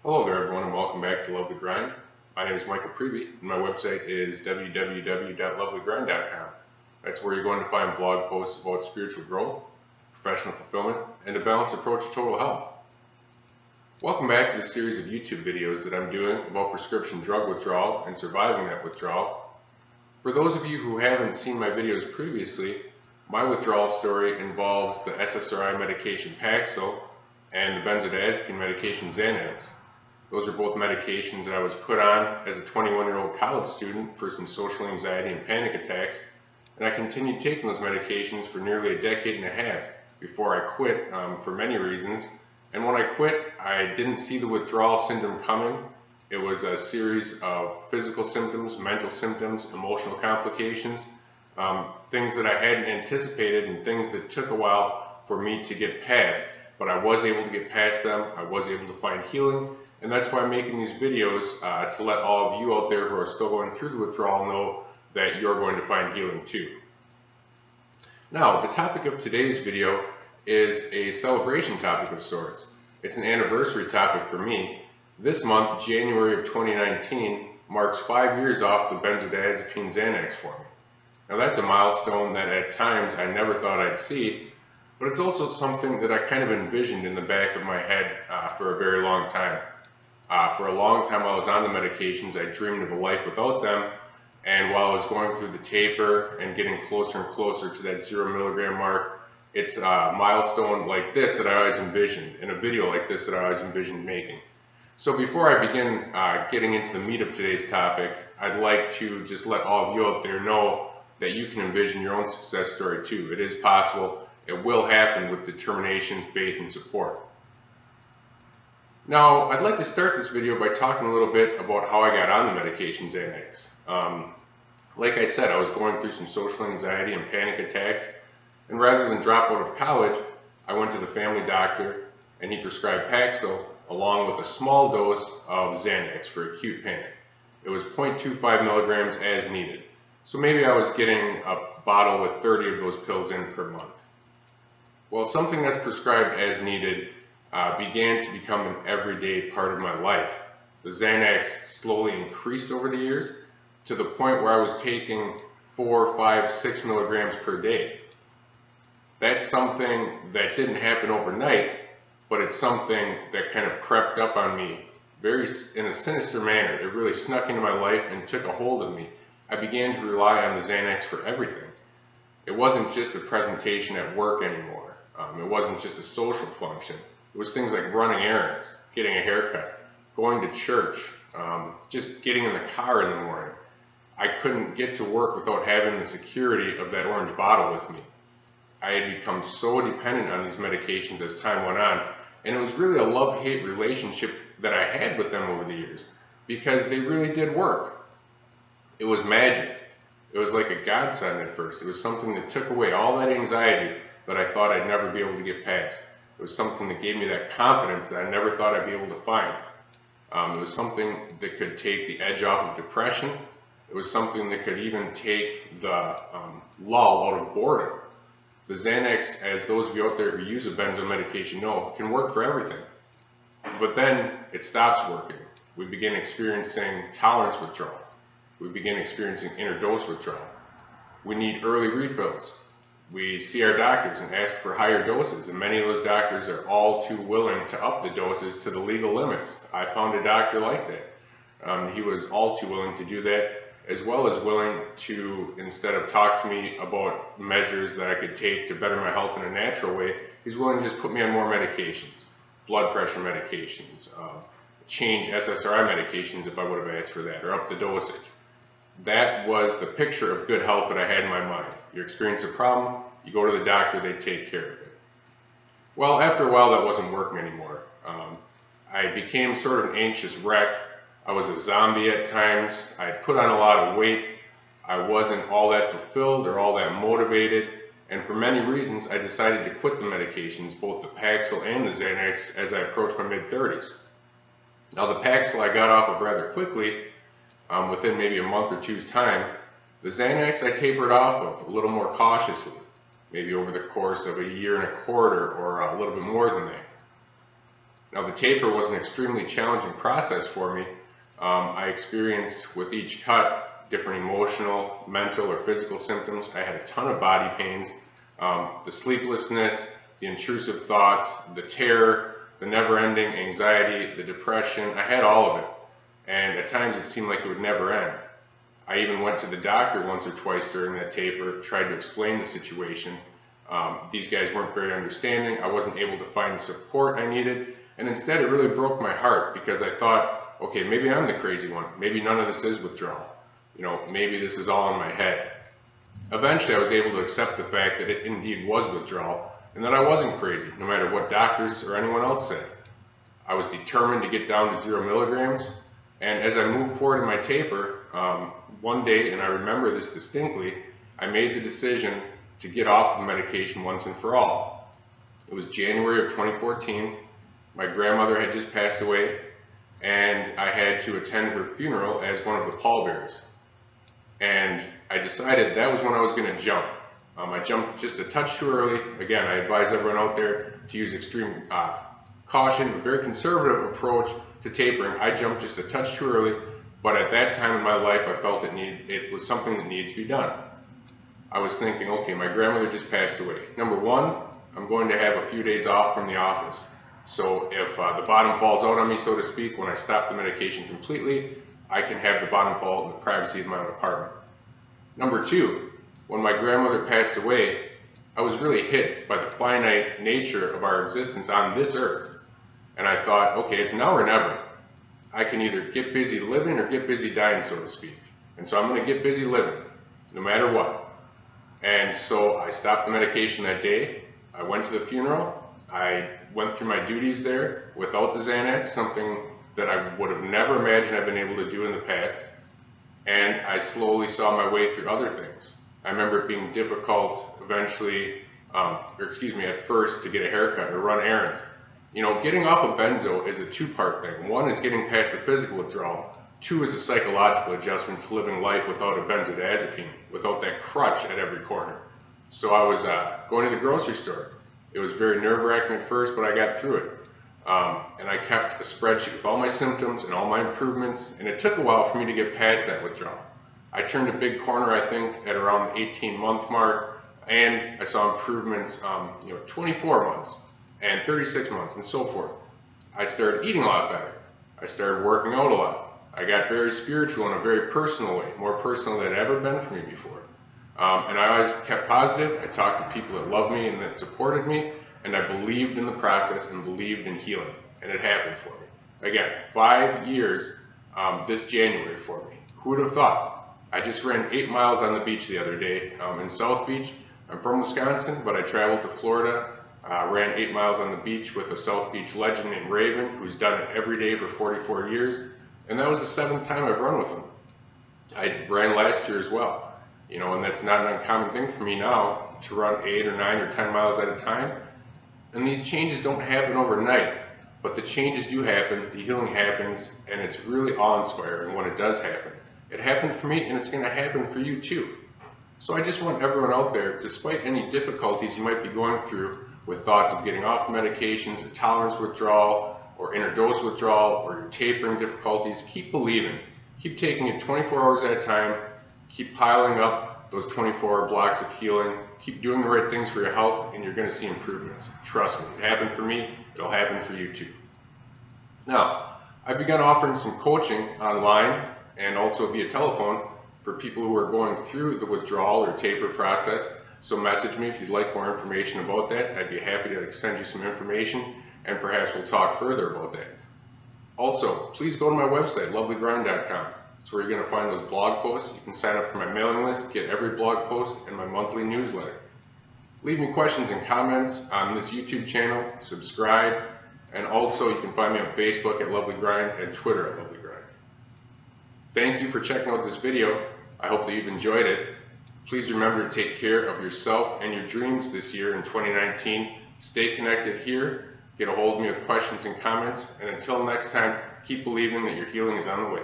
Hello there everyone and welcome back to Love the Grind. My name is Michael Preby and my website is www.lovethegrind.com. That's where you're going to find blog posts about spiritual growth, professional fulfillment, and a balanced approach to total health. Welcome back to the series of YouTube videos that I'm doing about prescription drug withdrawal and surviving that withdrawal. For those of you who haven't seen my videos previously, my withdrawal story involves the SSRI medication Paxil and the benzodiazepine medication Xanax. Those are both medications that I was put on as a 21-year-old college student for some social anxiety and panic attacks, and I continued taking those medications for nearly a decade and a half before I quit for many reasons. And when I quit, I didn't see the withdrawal syndrome coming. It was a series of physical symptoms, mental symptoms, emotional complications, things that I hadn't anticipated and things that took a while for me to get past. But I was able to get past them. I was able to find healing. And that's why I'm making these videos to let all of you out there who are still going through the withdrawal know that you're going to find healing too. Now, the topic of today's video is a celebration topic of sorts. It's an anniversary topic for me. This month, January of 2019, marks 5 years off the benzodiazepine Xanax for me. Now that's a milestone that at times I never thought I'd see, but it's also something that I kind of envisioned in the back of my head for a very long time. For a long time while I was on the medications, I dreamed of a life without them, and while I was going through the taper and getting closer and closer to that 0 milligram mark, it's a milestone like this that I always envisioned, and a video like this that I always envisioned making. So before I begin getting into the meat of today's topic, I'd like to just let all of you out there know that you can envision your own success story too. It is possible. It will happen with determination, faith, and support. Now, I'd like to start this video by talking a little bit about how I got on the medication Xanax. Like I said, I was going through some social anxiety and panic attacks, and rather than drop out of college, I went to the family doctor and he prescribed Paxil along with a small dose of Xanax for acute panic. It was 0.25 milligrams as needed. So maybe I was getting a bottle with 30 of those pills in per month. Well, something that's prescribed as needed began to become an everyday part of my life. The Xanax slowly increased over the years to the point where I was taking 4, 5, 6 milligrams per day. That's something that didn't happen overnight, but it's something that kind of crept up on me in a sinister manner. It really snuck into my life and took a hold of me. I began to rely on the Xanax for everything. It wasn't just a presentation at work anymore. It wasn't just a social function. It was things like running errands, getting a haircut, going to church, just getting in the car in the morning. I couldn't get to work without having the security of that orange bottle with me. I had become so dependent on these medications as time went on, and it was really a love-hate relationship that I had with them over the years, because they really did work. It was magic. It was like a godsend at first. It was something that took away all that anxiety that I thought I'd never be able to get past. It was something that gave me that confidence that I never thought I'd be able to find. It was something that could take the edge off of depression. It was something that could even take the lull out of boredom. The Xanax, as those of you out there who use a benzo medication know, can work for everything. But then it stops working. We begin experiencing tolerance withdrawal. We begin experiencing interdose withdrawal. We need early refills. We see our doctors and ask for higher doses, and many of those doctors are all too willing to up the doses to the legal limits. I found a doctor like that. He was all too willing to do that, as well as willing to, instead of talk to me about measures that I could take to better my health in a natural way, he's willing to just put me on more medications, blood pressure medications, change SSRI medications if I would have asked for that, or up the dosage. That was the picture of good health that I had in my mind. You experience a problem, you go to the doctor, they take care of it. Well, after a while that wasn't working anymore. I became sort of an anxious wreck. I was a zombie at times. I put on a lot of weight. I wasn't all that fulfilled or all that motivated. And for many reasons, I decided to quit the medications, both the Paxil and the Xanax, as I approached my mid-30s. Now the Paxil I got off of rather quickly, within maybe a month or two's time. The Xanax I tapered off of a little more cautiously, maybe over the course of a year and a quarter or a little bit more than that. Now the taper was an extremely challenging process for me. I experienced with each cut different emotional, mental, or physical symptoms. I had a ton of body pains, the sleeplessness, the intrusive thoughts, the terror, the never-ending anxiety, the depression. I had all of it, and at times it seemed like it would never end. I even went to the doctor once or twice during that taper, tried to explain the situation. These guys weren't very understanding. I wasn't able to find the support I needed, and instead it really broke my heart because I thought, okay, maybe I'm the crazy one. Maybe none of this is withdrawal. Maybe this is all in my head. Eventually I was able to accept the fact that it indeed was withdrawal and that I wasn't crazy, no matter what doctors or anyone else said. I was determined to get down to 0 milligrams, and as I moved forward in my taper, one day, and I remember this distinctly, I made the decision to get off the medication once and for all. It was January of 2014. My grandmother had just passed away, and I had to attend her funeral as one of the pallbearers. And I decided that was when I was going to jump. I jumped just a touch too early. Again, I advise everyone out there to use extreme caution, a very conservative approach to tapering. I jumped just a touch too early, but at that time in my life, I felt it was something that needed to be done. I was thinking, okay, my grandmother just passed away. Number one, I'm going to have a few days off from the office. So if the bottom falls out on me, so to speak, when I stop the medication completely, I can have the bottom fall in the privacy of my own apartment. Number two, when my grandmother passed away, I was really hit by the finite nature of our existence on this earth. And I thought, okay, it's now or never. I can either get busy living or get busy dying, so to speak. And so I'm going to get busy living, no matter what. And so I stopped the medication that day. I went to the funeral. I went through my duties there without the Xanax, something that I would have never imagined I've been able to do in the past. And I slowly saw my way through other things. I remember it being difficult eventually, at first, to get a haircut or run errands. Getting off of benzo is a two-part thing. One is getting past the physical withdrawal. Two is a psychological adjustment to living life without a benzodiazepine, without that crutch at every corner. So I was going to the grocery store. It was very nerve-wracking at first, but I got through it. And I kept a spreadsheet with all my symptoms and all my improvements, and it took a while for me to get past that withdrawal. I turned a big corner, I think, at around the 18-month mark, and I saw improvements, 24 months and 36 months and so forth. I started eating a lot better. I started working out a lot. I got very spiritual in a very personal way, more personal than it had ever been for me before. And I always kept positive. I talked to people that loved me and that supported me, and I believed in the process and believed in healing, and it happened for me. Again, 5 years this January for me. Who would have thought? I just ran 8 miles on the beach the other day in South Beach. I'm from Wisconsin, but I traveled to Florida, ran 8 miles on the beach with a South Beach legend named Raven, who's done it every day for 44 years, and that was the 7th time I've run with him. I ran last year as well, and that's not an uncommon thing for me now to run 8 or 9 or 10 miles at a time. And these changes don't happen overnight, but the changes do happen, the healing happens, and it's really awe-inspiring when it does happen. It happened for me, and it's going to happen for you too. So I just want everyone out there, despite any difficulties you might be going through with thoughts of getting off medications, or tolerance withdrawal, or interdose withdrawal, or your tapering difficulties, keep believing. Keep taking it 24 hours at a time. Keep piling up those 24-hour blocks of healing. Keep doing the right things for your health, and you're going to see improvements. Trust me, it happened for me. It'll happen for you too. Now, I've begun offering some coaching online and also via telephone for people who are going through the withdrawal or taper process. So message me if you'd like more information about that. I'd be happy to send you some information, and perhaps we'll talk further about that. Also, please go to my website, lovelygrind.com. That's where you're going to find those blog posts. You can sign up for my mailing list, get every blog post, and my monthly newsletter. Leave me questions and comments on this YouTube channel, subscribe, and also you can find me on Facebook at Lovely Grind and Twitter at Lovely Grind. Thank you for checking out this video. I hope that you've enjoyed it. Please remember to take care of yourself and your dreams this year in 2019. Stay connected here. Get a hold of me with questions and comments. And until next time, keep believing that your healing is on the way.